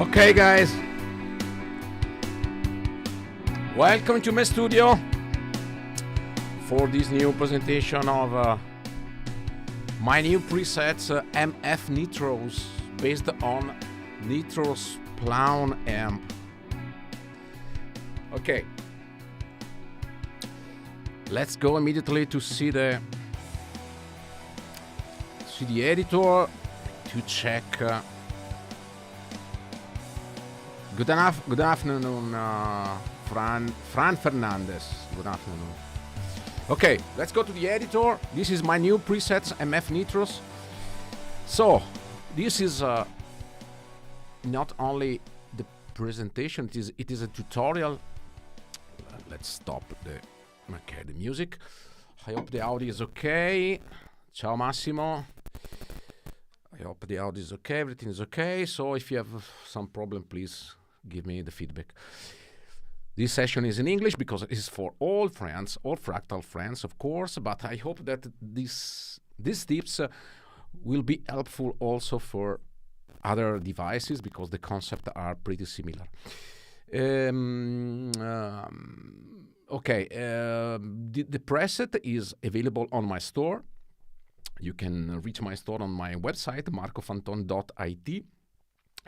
Okay, guys, welcome to my studio for this new presentation of my new presets MF Nitrous based on Nitrous Splawn amp. Okay, let's go immediately to see the editor to check. Good afternoon, Fran Fernandez. Good afternoon. Okay, let's go to the editor. This is my new presets MF Nitrous. So, this is not only the presentation, it is a tutorial. Let's stop the music. I hope the audio is okay. Ciao Massimo. I hope the audio is okay, everything is okay. So if you have some problem, please give me the feedback. This session is in English because it is for all friends, all Fractal friends, of course, but I hope that these tips will be helpful also for other devices because the concepts are pretty similar. Okay, the preset is available on my store. You can reach my store on my website, marcofanton.it.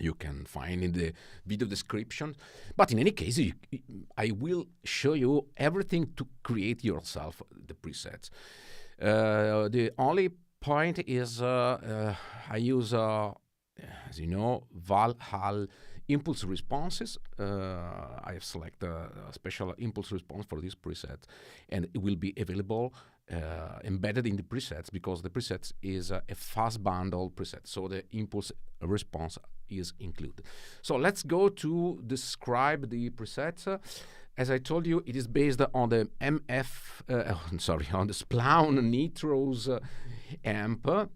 You can find in the video description. But in any case, I will show you everything to create yourself the presets. The only point is I use, as you know, Valhallir impulse responses. I have selected a special impulse response for this preset, and it will be available embedded in the presets because the presets is a fast bundle preset, so the impulse response is included. So let's go to describe the presets. As I told you, it is based on the on the Splawn Nitrous amp.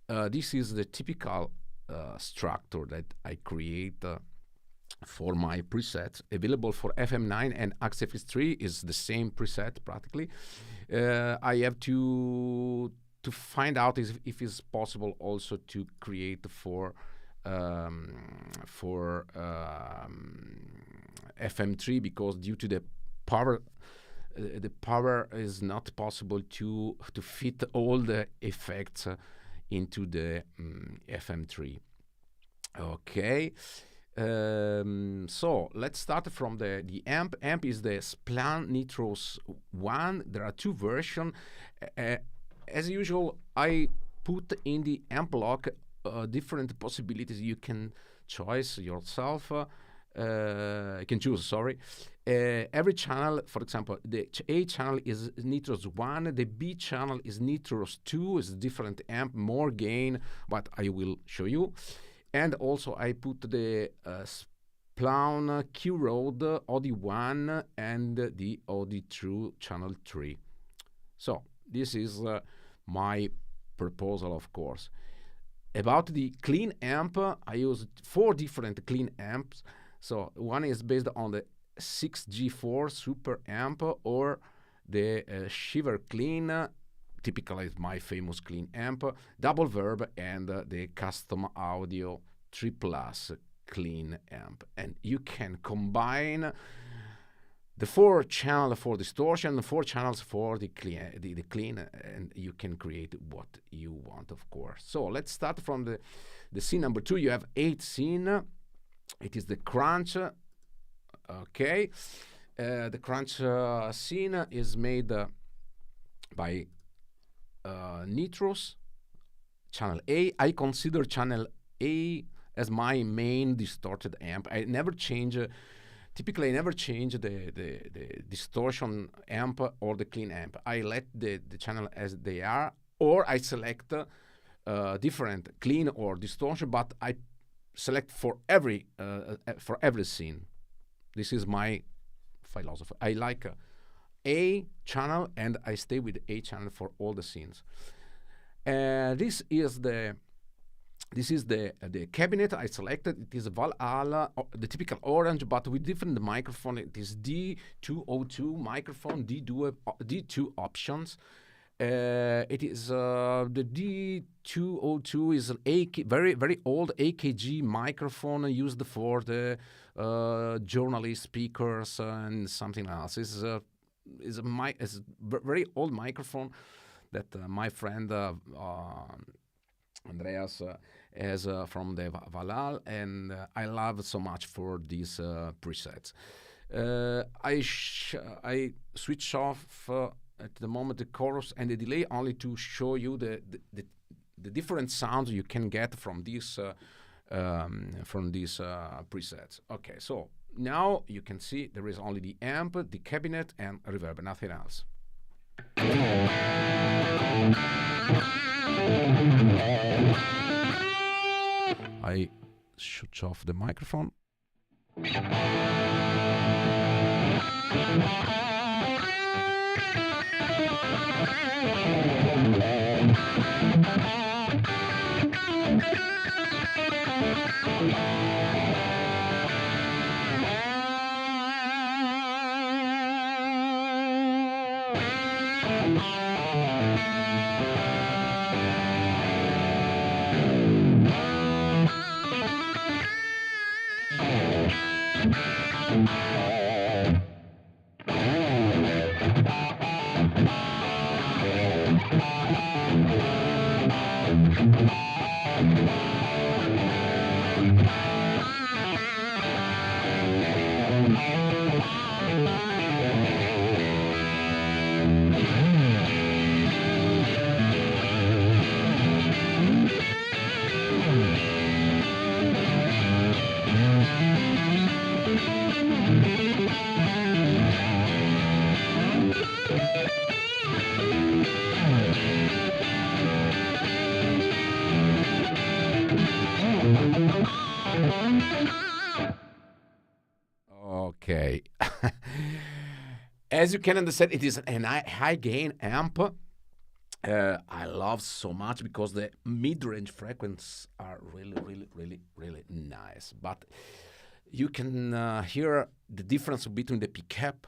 This is the typical structure that I create for my presets, available for FM9 and XFX3 is the same preset practically. I have to find out if it's possible also to create for FM3 because due to the power is not possible to fit all the effects into the FM3. Okay. So let's start from the amp. Amp is the Splawn Nitrous 1. There are two versions. As usual, I put in the amp block different possibilities you can choose yourself. You can choose, sorry. Every channel, for example, the A channel is Nitrous 1, the B channel is Nitrous 2, is a different amp, more gain, but I will show you. And also I put the Splawn Q Road OD1 and the OD2 channel 3. So this is my proposal, of course. About the clean amp, I used 4 different clean amps. So one is based on the 6G4 super amp or the Shiver Clean, typically is my famous clean amp, Double Verb, and the Custom Audio 3+ clean amp. And you can combine the 4 channels for distortion, the 4 channels for the clean, and you can create what you want, of course. So let's start from the scene number 2. You have 8 scene. It is the crunch. Okay, the crunch scene is made by Nitrous channel A. I consider channel A as my main distorted amp. I never change. Typically, I never change the distortion amp or the clean amp. I let the channel as they are, or I select different clean or distortion, but I select for every scene. This is my philosophy. I like A channel, and I stay with A channel for all the scenes. This is the cabinet I selected. It is a Valhallir, the typical orange, but with different microphone. It is D202 microphone, D2 options. It is the D202 is an very old AKG microphone used for the journalist speakers and something else. Is a very old microphone that my friend Andreas has from the Valhallir, and I love so much for these presets. I switch off at the moment the chorus and the delay only to show you the different sounds you can get from these presets. Okay, so now you can see there is only the amp, the cabinet, and reverb, nothing else. I switch off the microphone. Okay. As you can understand, it is a high gain amp. I love so much because the mid-range frequencies are really nice. But you can hear the difference between the pickup.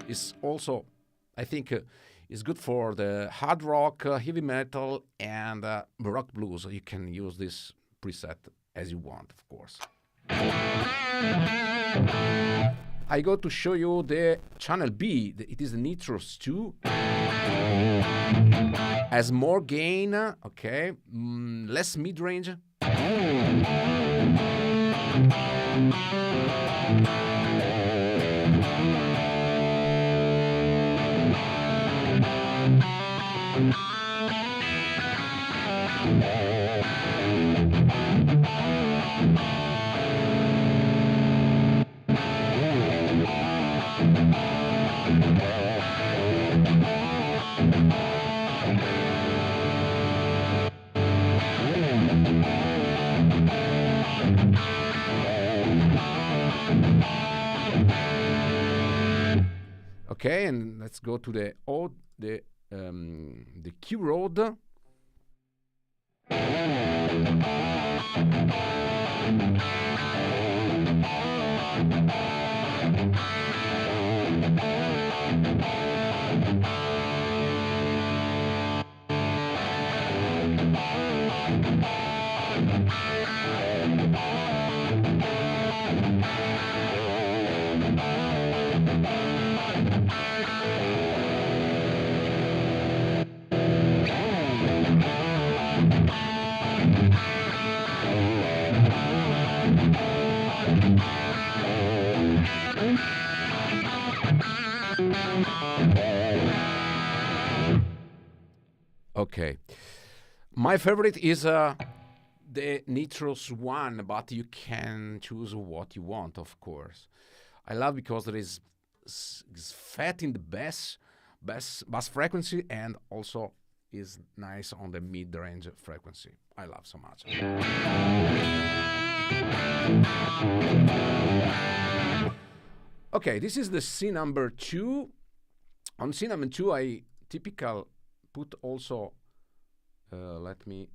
Is also, I think, is good for the hard rock, heavy metal, and rock blues. You can use this preset as you want, of course. I go to show you the channel B. It is the Nitrous 2. Has more gain, okay, less mid-range. Okay, and let's go to the Q Road. Okay, my favorite is the Nitrous one, but you can choose what you want, of course. I love because there is fat in the bass frequency, and also is nice on the mid-range frequency. I love so much. Okay, this is the C number 2. On C number 2, I typical put also. Let me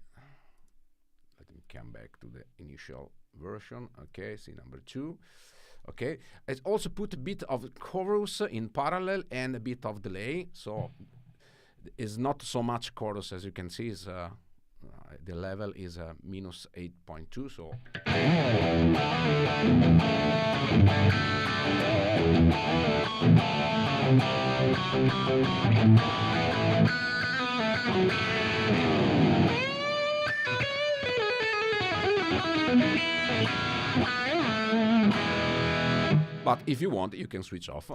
come back to the initial version. Okay, C number 2. Okay, I also put a bit of chorus in parallel and a bit of delay, so it's not so much chorus as you can see. Is the level is minus 8.2, so. But if you want, you can switch off.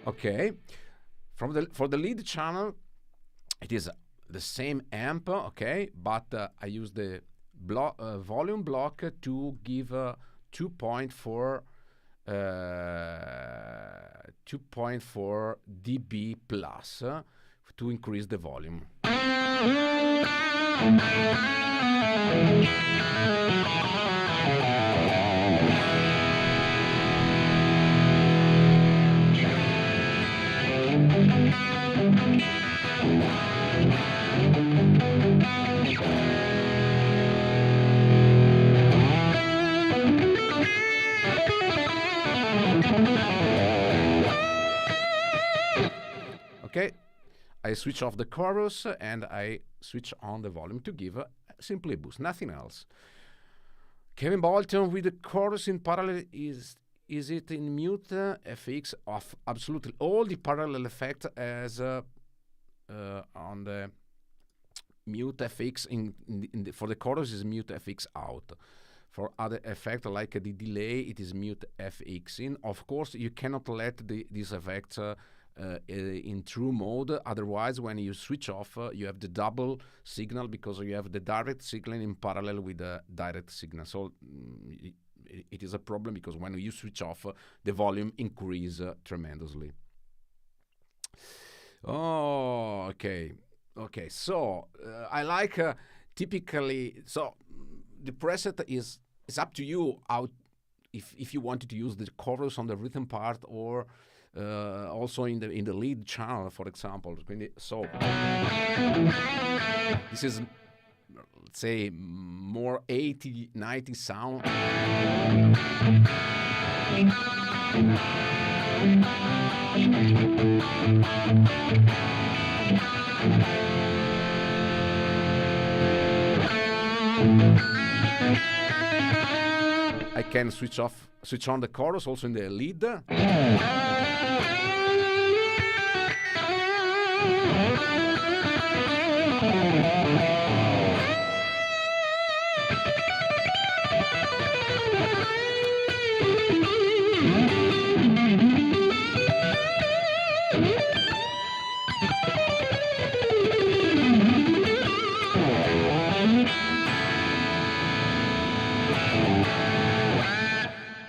Okay, for the lead channel, it is the same amp, okay, but I use the volume block to give 2.4 dB plus to increase the volume. Okay, I switch off the chorus and I switch on the volume to give simply a boost, nothing else. Kevin Bolton with the chorus in parallel, is it in mute FX off? Absolutely. All the parallel effects as on the mute FX for the chorus is mute FX out. For other effects like the delay, it is mute FX in. Of course, you cannot let these effects in true mode, otherwise when you switch off you have the double signal because you have the direct signal in parallel with the direct signal, so it is a problem because when you switch off the volume increase tremendously. Oh, okay, so I like typically, so the preset is up to you how if you wanted to use the chorus on the rhythm part or also in the lead channel, for example. So this is, let's say, more 80, 90 sound. I can switch on the chorus also in the lead.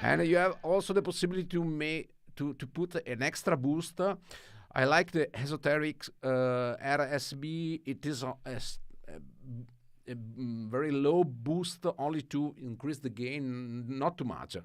And you have also the possibility to put an extra boost. I like the esoteric RSB. It is a very low boost, only to increase the gain, not too much.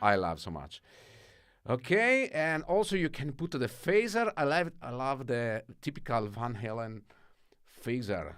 I love so much. Okay, and also you can put the phaser. I love the typical Van Halen phaser.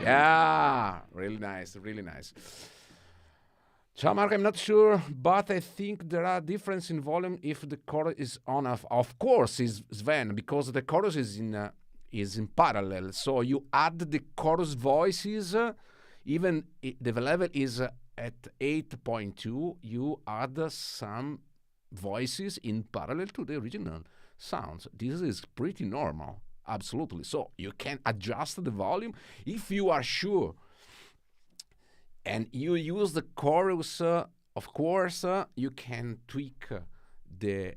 Yeah, really nice, really nice. So, Mark, I'm not sure, but I think there are difference in volume if the chorus is on. Of course, is Sven, because the chorus is in parallel. So you add the chorus voices, even the level is at 8.2. You add some voices in parallel to the original sounds. This is pretty normal, absolutely. So you can adjust the volume if you are sure. And you use the chorus, of course, you can tweak the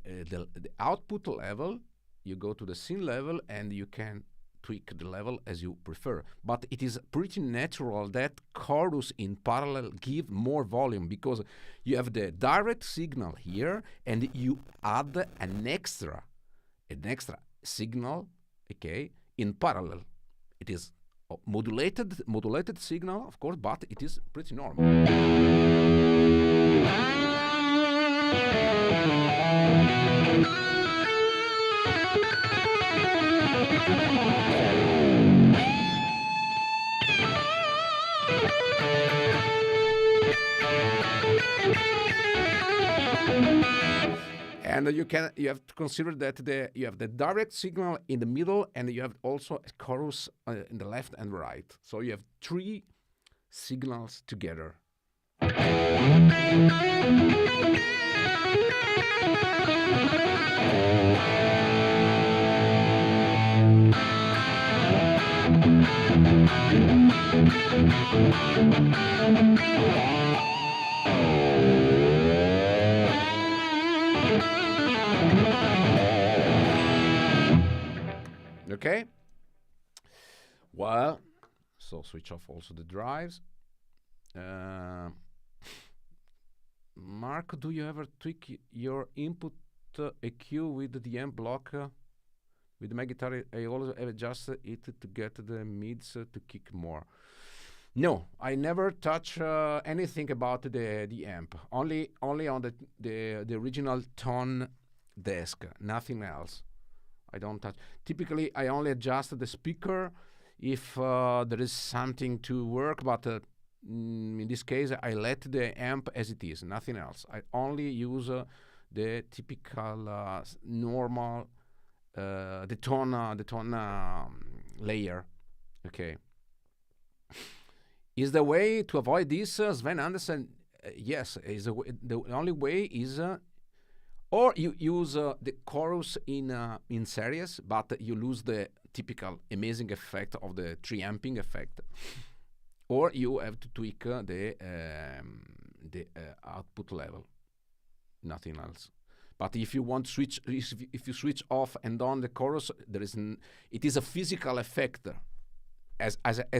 output level. You go to the scene level and you can tweak the level as you prefer. But it is pretty natural that chorus in parallel give more volume because you have the direct signal here and you add an extra signal, okay, in parallel. It is modulated signal, of course, but it is pretty normal. And you have to consider that you have the direct signal in the middle, and you have also a chorus in the left and right. So you have 3 signals together. Okay. Well, so switch off also the drives. Mark, do you ever tweak your input EQ with the amp block? With my guitar, I always adjust it to get the mids to kick more. No, I never touch anything about the amp. Only on the original tone desk. Nothing else. I don't touch. Typically, I only adjust the speaker if there is something to work, but in this case, I let the amp as it is, nothing else. I only use the typical normal, the tone layer. Okay. Is the way to avoid this, Sven Andersen? Yes, the only way is. Or you use the chorus in series, but you lose the typical amazing effect of the triamping effect. Or you have to tweak the output level, nothing else. But if you want switch, if you switch off and on the chorus, it is a physical effect. As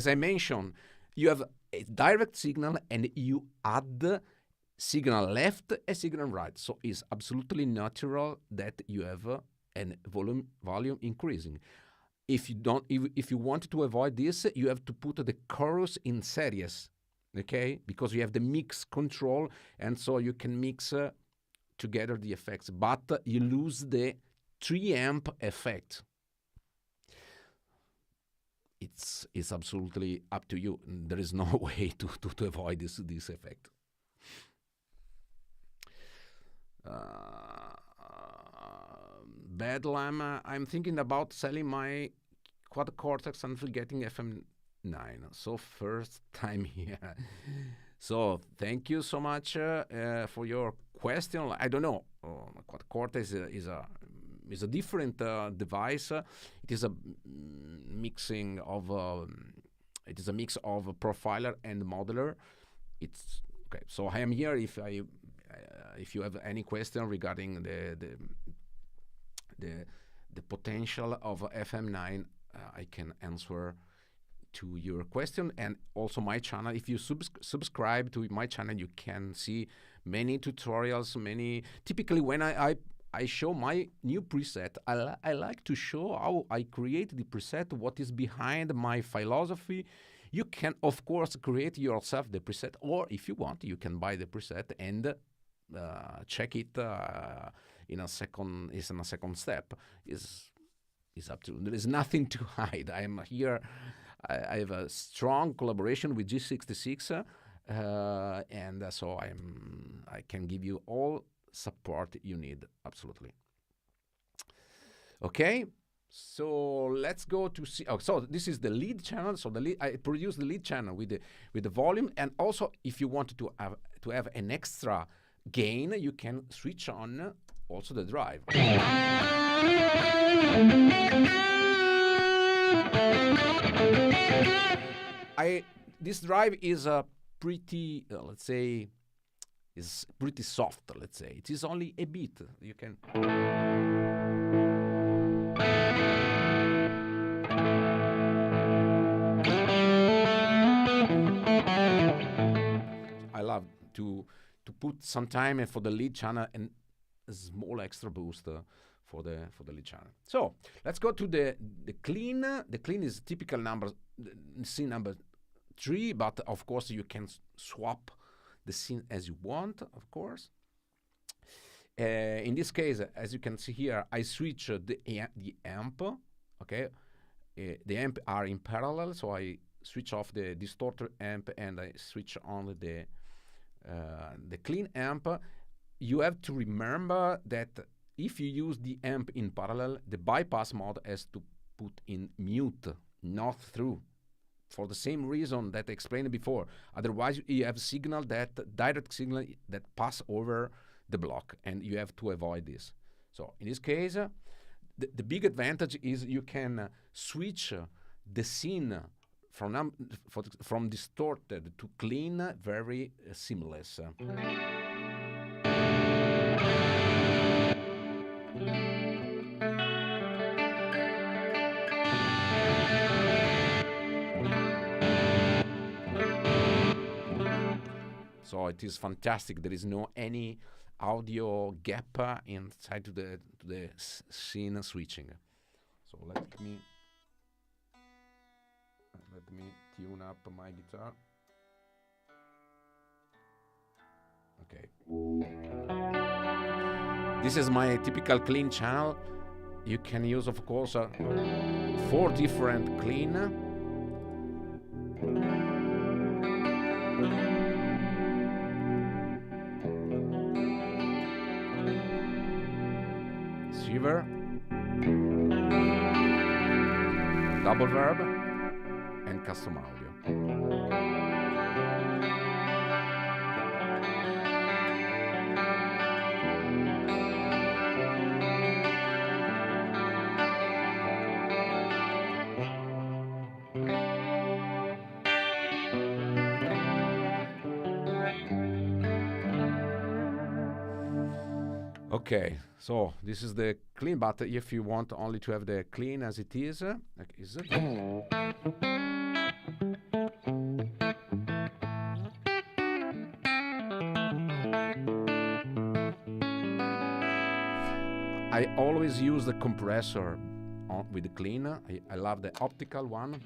I mentioned, you have a direct signal and you add signal left and signal right. So it's absolutely natural that you have a volume increasing. If you want to avoid this, you have to put the chorus in series, okay? Because you have the mix control, and so you can mix together the effects, but you lose the 3-amp effect. It's absolutely up to you. There is no way to avoid this effect. Bedlam, I'm thinking about selling my quad cortex and getting FM9. So first time here. So thank you so much for your question. I don't know. Quad cortex is a different device. It is a mixing of it is a mix of a profiler and modeler. It's okay. So I am here if you have any question regarding the potential of FM9, I can answer to your question. And also my channel, if you subscribe to my channel, you can see many tutorials, typically when I show my new preset, I like to show how I create the preset, what is behind my philosophy, You can, of course, create yourself the preset, or if you want, you can buy the preset and check it in a second step. Is up to you. There is nothing to hide. I am here. I have a strong collaboration with G66, and so I can give you all support you need. Absolutely. Okay. So let's go to see. Oh, so this is the lead channel. So I produce the lead channel with the volume, and also if you want to have an extra gain, you can switch on also the drive. This drive is a pretty, let's say, is pretty soft. Let's say it is only a bit. You can. I love to put some time for the lead channel and a small extra boost for the lead channel. So let's go to the clean. The clean is typical number, scene number 3, but of course you can swap the scene as you want, of course. In this case, as you can see here, I switch the amp. Okay, the amp are in parallel, so I switch off the distorter amp and I switch on the clean amp. You have to remember that if you use the amp in parallel, the bypass mode has to put in mute, not through, for the same reason that I explained before. Otherwise, you have direct signal that pass over the block, and you have to avoid this. So in this case, the big advantage is you can switch the scene from distorted to clean very seamless. So it is fantastic. There is no any audio gap inside to the scene switching. So let me tune up my guitar. Okay. This is my typical clean channel. You can use, of course, 4 different clean. Receiver, double verb, and custom audio. Okay, so this is the clean, but if you want only to have the clean as it is, I always use the compressor with the clean. I love the optical one.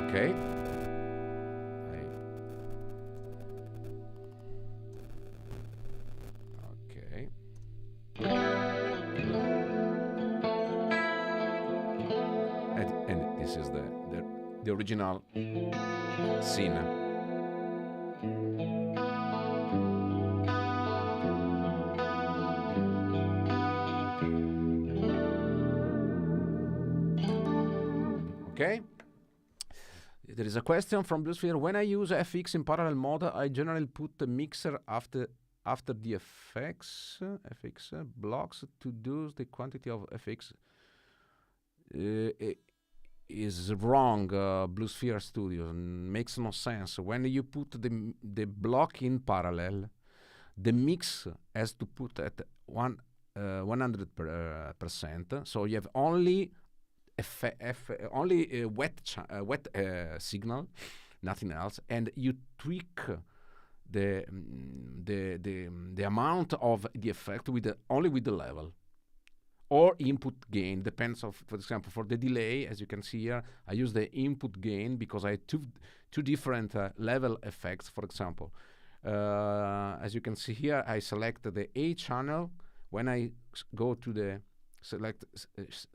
Okay. Okay. And this is the original scene. Okay. There is a question from Bluesphere. When I use FX in parallel mode, I generally put the mixer after after the FX blocks to do the quantity of FX is wrong. Blue Sphere Studio makes no sense. When you put the block in parallel, the mix has to put at 100%. So you have only only wet signal, nothing else, and you tweak the amount of the effect with only with the level or input gain. Depends of, for example, for the delay, as you can see here, I use the input gain because I have two different level effects. For example, as you can see here, I select the A channel. When I go to the select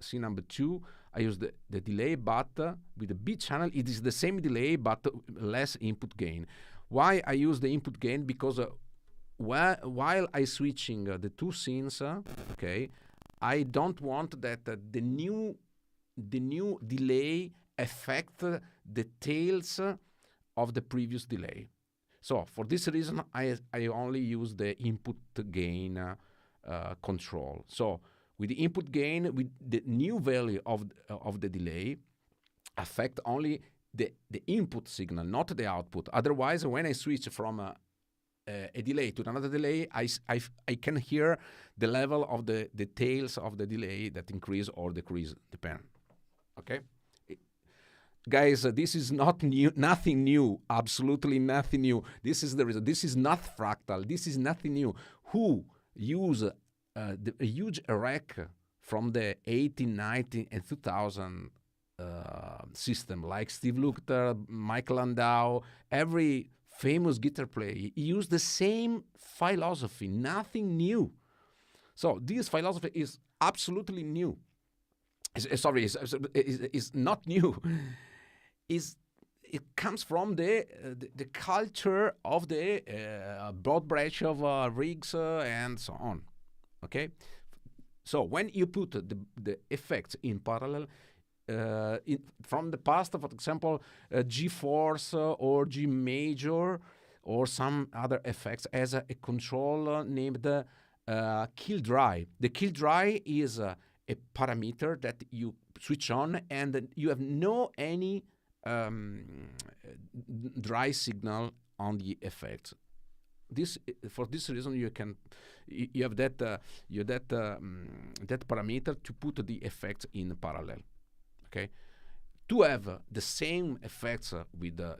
C number 2, I use the delay, but with the B channel, it is the same delay, but less input gain. Why I use the input gain? Because while I switching the two scenes, okay, I don't want that the new delay affect the tails of the previous delay. So for this reason, I only use the input gain control. So with the input gain, with the new value of the delay, affect only the input signal, not the output. Otherwise, when I switch from a delay to another delay, I can hear the level of the tails of the delay that increase or decrease, depend. Okay, guys, this is not new, nothing new, absolutely nothing new. This is the reason. This is not fractal. This is nothing new. Who use a huge rack from the 80s, 90s, and 2000 system, like Steve Lukather, Michael Landau, every famous guitar player use the same philosophy, nothing new. So this philosophy is absolutely new. Is not new. It comes from the culture of the broad branch of rigs and so on. Okay, so when you put the effects in parallel, from the past, for example, G force or G major or some other effects as a control named kill dry. The kill dry is a parameter that you switch on and you have no any dry signal on the effects. For this reason, you have that parameter to put the effects in parallel. Okay, to have the same effects with the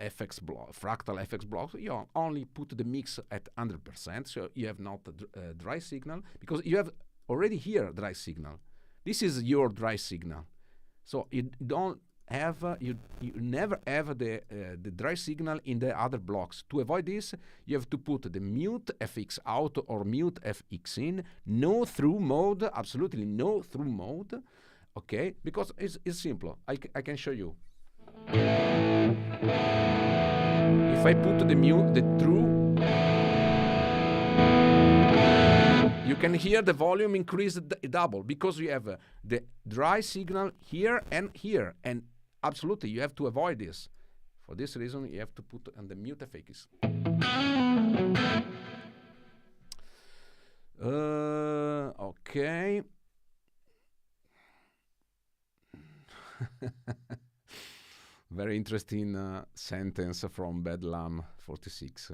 FX block, fractal FX blocks, you only put the mix at 100%. So you have not a dry signal because you have already here dry signal. This is your dry signal. So you don't have you never have the dry signal in the other blocks. To avoid this, you have to put the mute FX out or mute FX in, no through mode, absolutely no through mode. Okay, because it's simple. I can show you. If I put the mute, the through, you can hear the volume increase double because you have the dry signal here, and absolutely you have to avoid this. For this reason, you have to put on the mute FX. Okay. Very interesting sentence from Bedlam 46.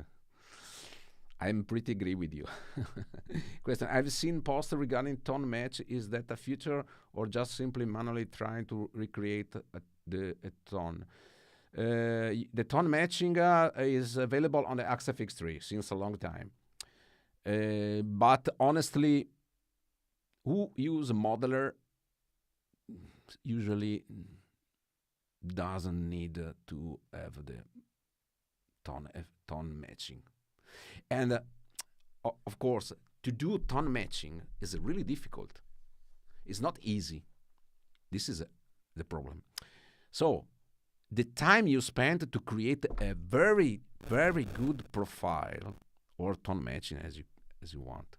I'm pretty agree with you. Question: I've seen posts regarding tone match. Is that a future or just simply manually trying to recreate a tone? The tone matching is available on the XFX3 since a long time. But honestly, who use a modeler usually doesn't need to have the tone matching. And of course, to do tone matching is really difficult. It's not easy. This is the problem. So the time you spend to create a very, very good profile or tone matching as you want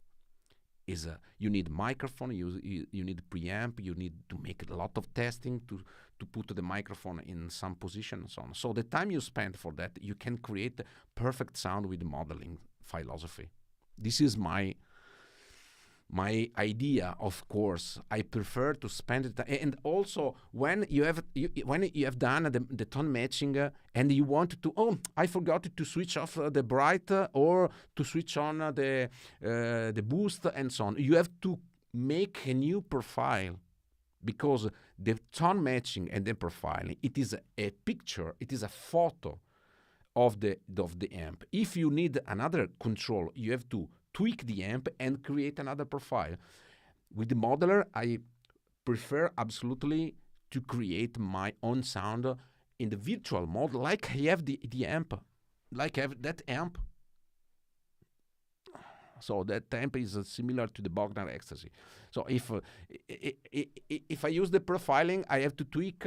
is you need microphone, you need preamp, you need to make a lot of testing to put the microphone in some position and so on. So the time you spend for that, you can create perfect sound with modeling philosophy. This is my idea. Of course, I prefer to spend it, and also when you have done the tone matching and you want to, oh, I forgot to switch off the bright or to switch on the boost and so on. You have to make a new profile, because the tone matching and the profiling, it is a picture, it is a photo of the amp. If you need another control, you have to tweak the amp and create another profile. With the modeler, I prefer absolutely to create my own sound in the virtual mode, like I have the amp, like I have that amp. So that amp is similar to the Bogner Ecstasy. So if I use the profiling, I have to tweak,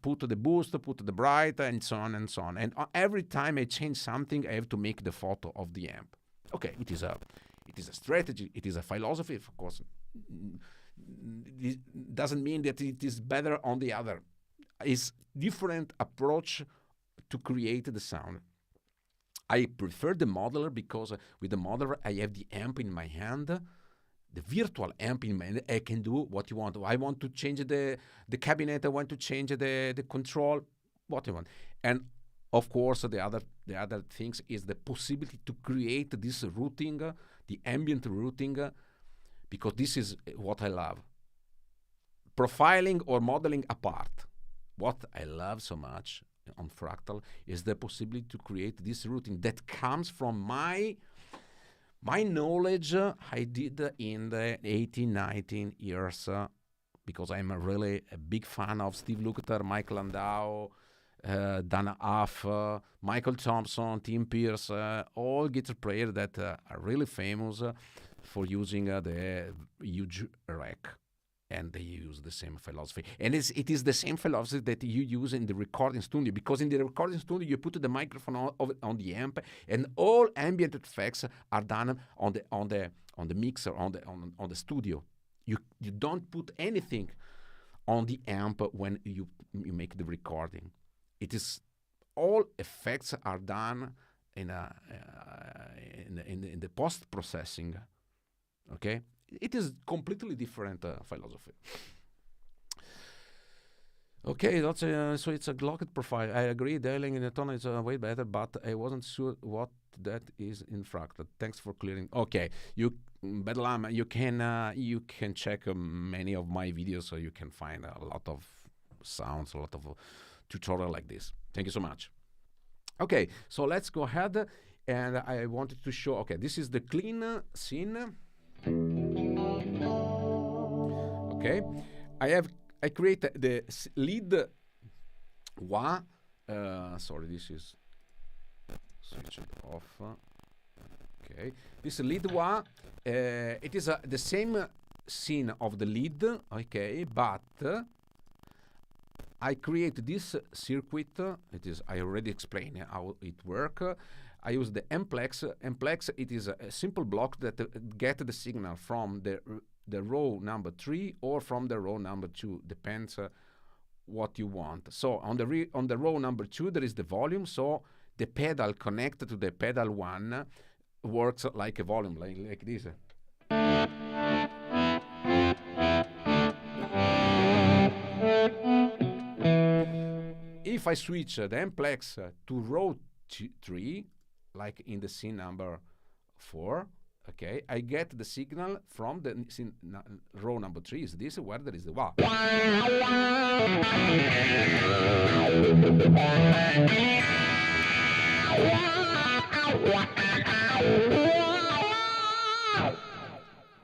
put the boost, put the bright, and so on and so on. And every time I change something, I have to make the photo of the amp. Okay, it is a strategy, it is a philosophy, of course. It doesn't mean that it is better on the other. It's different approach to create the sound. I prefer the modeler because with the modeler I have the amp in my hand, the virtual amp in my hand. I can do what you want. I want to change the cabinet, I want to change the control, what you want. And of course, the other things is the possibility to create this routing, the ambient routing, because this is what I love. Profiling or modeling apart. What I love so much on Fractal is the possibility to create this routing that comes from my knowledge I did in the 18, 19 years, because I'm really a big fan of Steve Lukather, Mike Landau, Dana Huff, Michael Thompson, Tim Pierce, all guitar players that are really famous for using the huge rack. And they use the same philosophy. And it is the same philosophy that you use in the recording studio, because in the recording studio you put the microphone on the amp, and all ambient effects are done on the mixer, on the studio. You don't put anything on the amp when you make the recording. It is all effects are done in the post processing. Okay. It is completely different philosophy. Okay, that's so it's a Glocked profile. I agree, dialing in the tone is way better, but I wasn't sure what that is in Fractal. Thanks for clearing. Okay, Bedlam, you can check many of my videos, so you can find a lot of sounds, a lot of tutorial like this. Thank you so much. Okay, so let's go ahead, and I wanted to show. Okay, this is the clean scene. Okay, I create the lead wah. Sorry, this is switch it off. Okay, this lead wah. It is the same scene of the lead. Okay, but I create this circuit. It is I already explained how it works. I use the Mplex. Mplex, it is a simple block that get the signal from the row number 3 or from the row number 2, depends what you want. So on the row number 2 there is the volume, so the pedal connected to the pedal 1 works like a volume, like this. If I switch the Mplex to row 3, like in the scene number 4, okay, I get the signal from the scene, row number 3 is this, where there is the wah.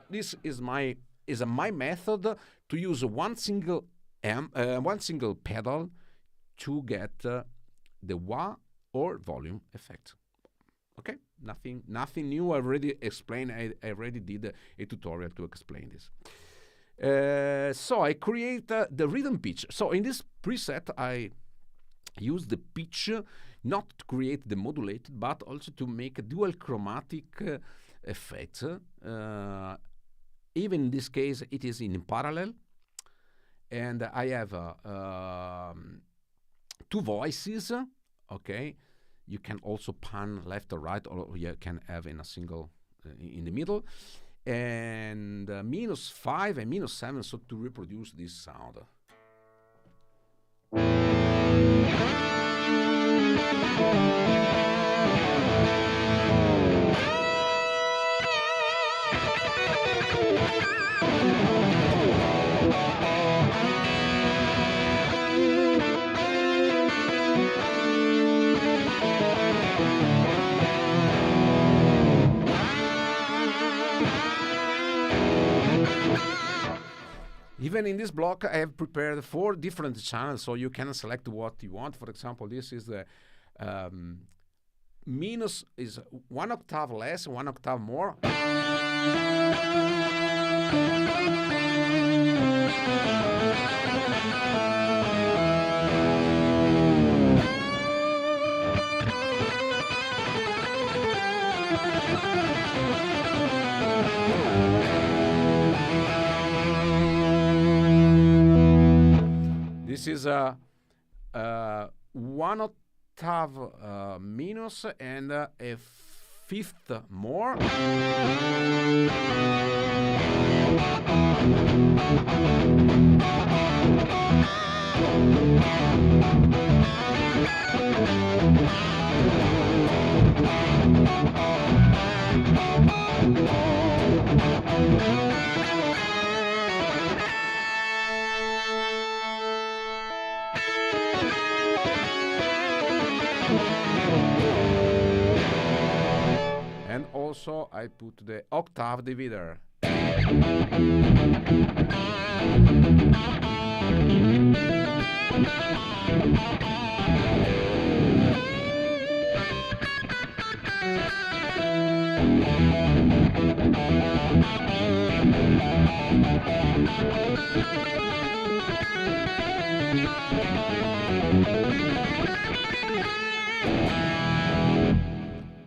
This is my method to use one single pedal to get the wah or volume effect. Okay, nothing new. I already explained. I already did a tutorial to explain this. So I create the rhythm pitch. So in this preset, I use the pitch not to create the modulated, but also to make a dual chromatic effect. even in this case, it is in parallel. And I have two voices, okay? You can also pan left or right, or you can have in a single, in the middle. And -5 and -7, so to reproduce this sound. Even in this block, I have prepared 4 different channels, so you can select what you want. For example, this is the minus is 1 octave less, 1 octave more. This is a 1 octave minus and a 5th more. And also I put the octave divider.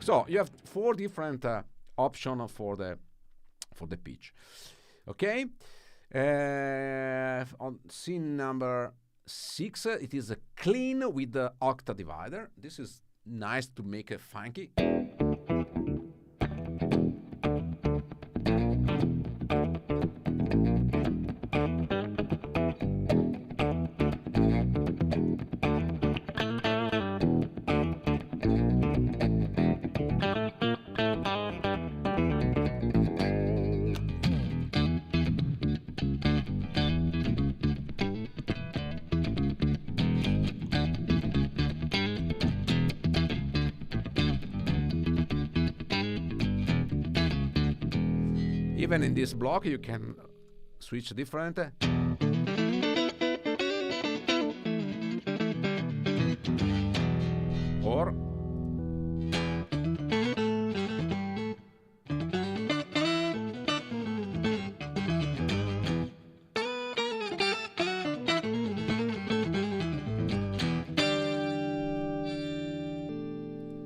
So you have 4 different options for the pitch. Okay. On scene number 6, it is a clean with the octave divider. This is nice to make it funky. Even in this block, you can switch different. Or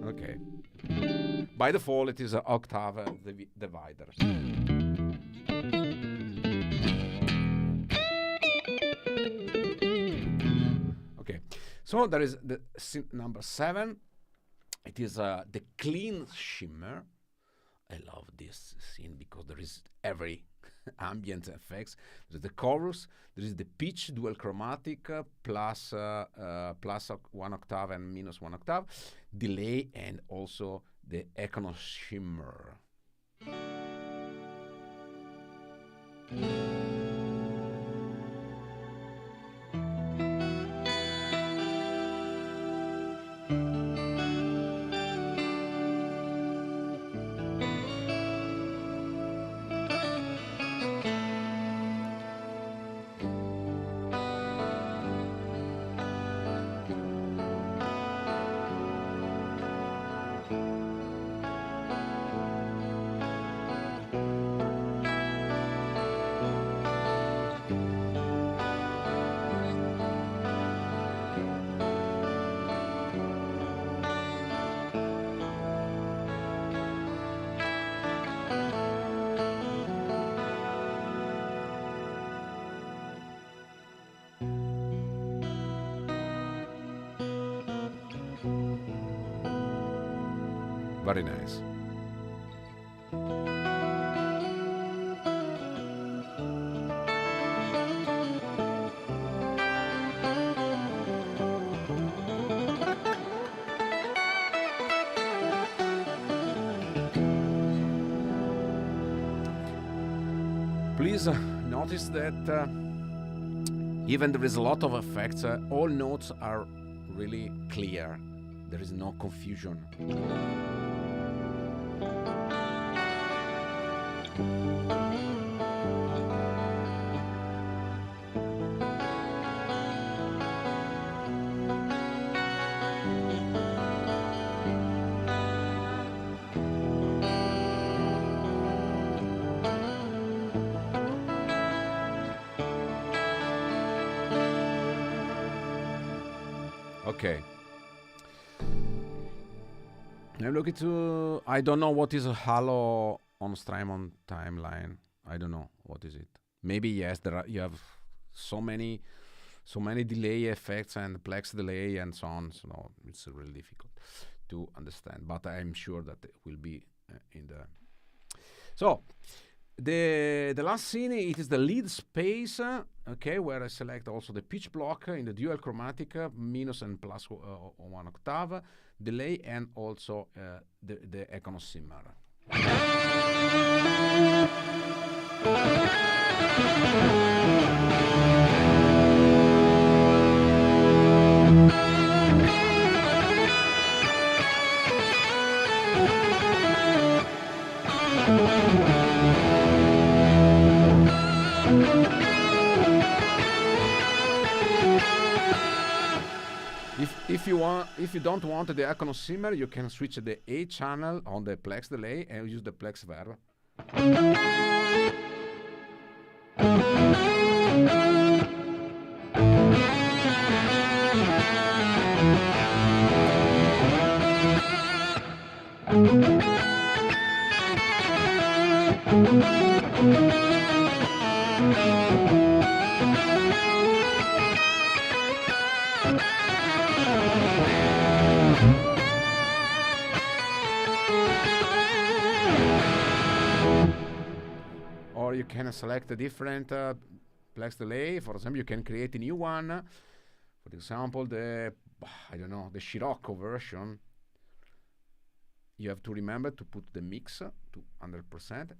okay. By default, it is an octave divider. Okay, so there is the scene number 7. It is the clean shimmer. I love this scene because there is every ambient effects. There's the chorus, there is the pitch dual chromatic plus 1 octave and -1 octave, delay, and also the echo shimmer. Very nice. Please notice that even there is a lot of effects, all notes are really clear. There is no confusion. Okay. I'm looking to. I don't know what is a halo on Strymon timeline. I don't know what is it. Maybe yes. There are. You have so many delay effects and plex delay and so on. So no, it's really difficult to understand. But I'm sure that it will be in the. So the last scene, it is the lead space. Okay, where I select also the pitch block in the dual chromatic, minus and plus 1 octave, delay, and also the econosimmer. If you don't want the econosimmer, you can switch the A channel on the plex delay and use the plex verb. Or you can select a different plex delay. For example, you can create a new one. For example, the Scirocco version. You have to remember to put the mix to 100%.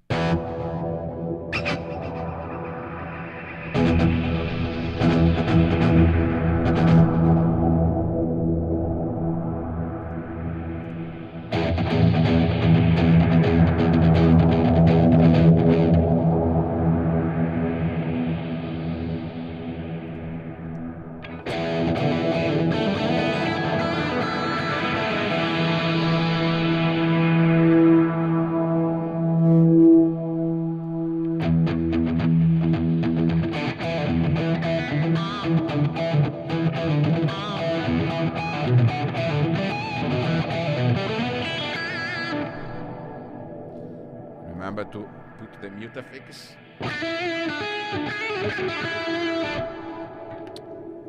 Remember to put the mute affix.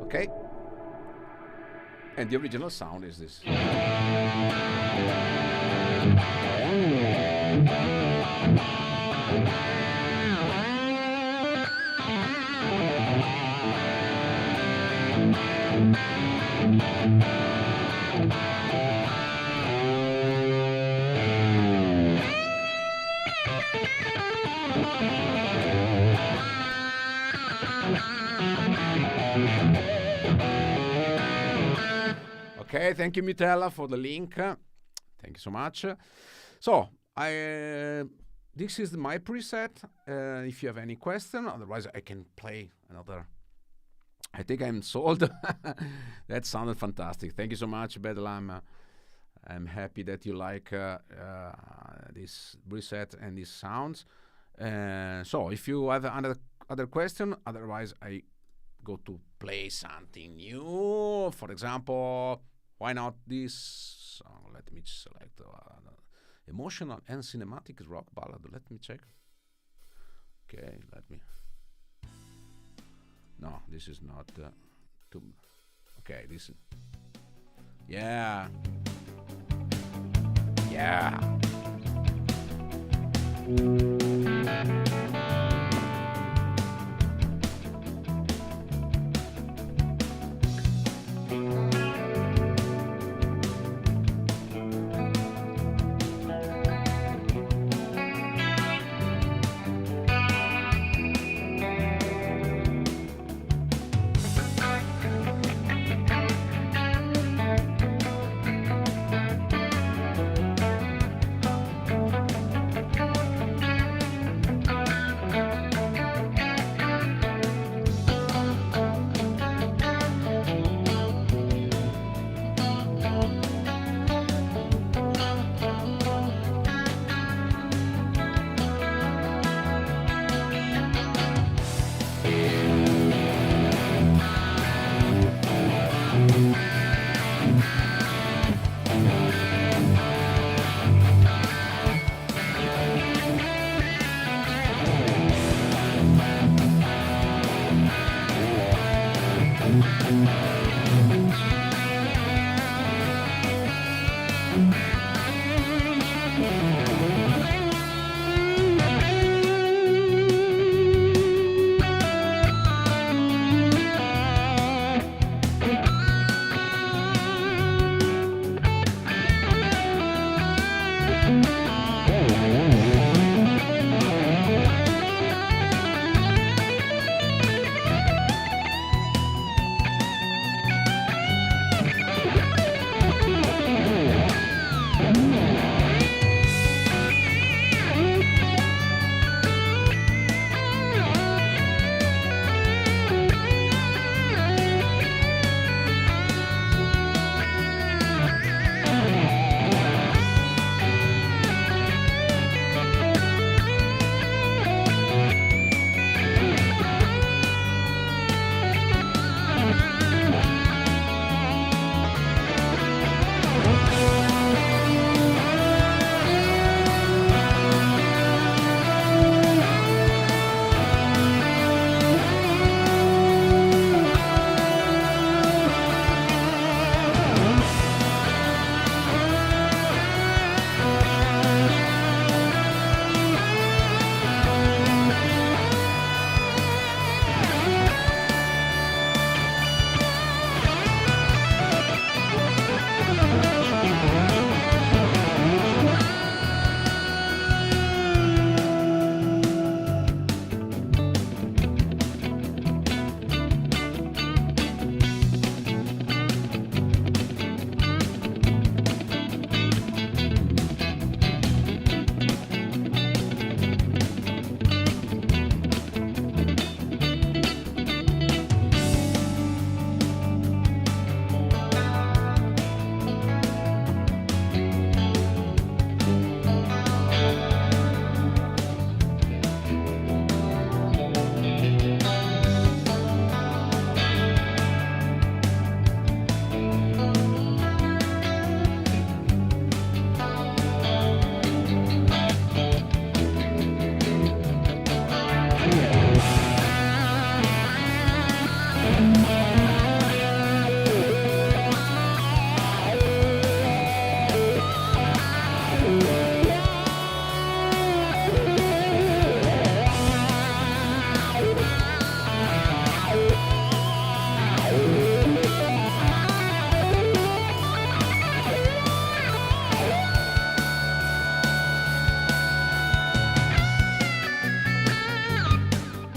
Okay. And the original sound is this. Okay, thank you, Mitella, for the link. Thank you so much. So, this is my preset. If you have any question, otherwise I can play another. I think I'm sold. That sounded fantastic. Thank you so much, Bedlam. I'm happy that you like this preset and these sounds. So, if you have other question, otherwise I go to play something new. For example, why not this? Let me select emotional and cinematic rock ballad. Let me check. Okay, let me. No, this is not too. Okay, this is. Yeah. Yeah.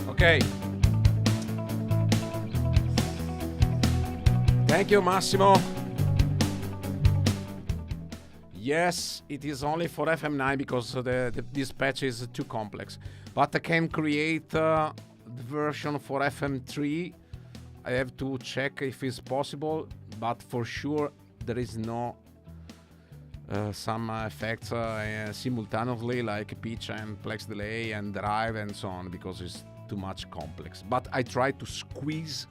Okay. Thank you, Massimo. Yes, it is only for FM9 because this patch is too complex. But I can create the version for FM3. I have to check if it's possible, but for sure there is no some effects simultaneously, like pitch and plex delay and drive and so on, because it's too much complex. But I try to squeeze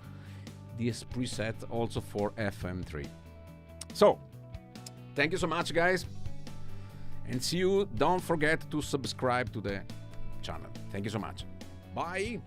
this preset also for FM3. So, thank you so much, guys, and see you. Don't forget to subscribe to the channel. Thank you so much. Bye.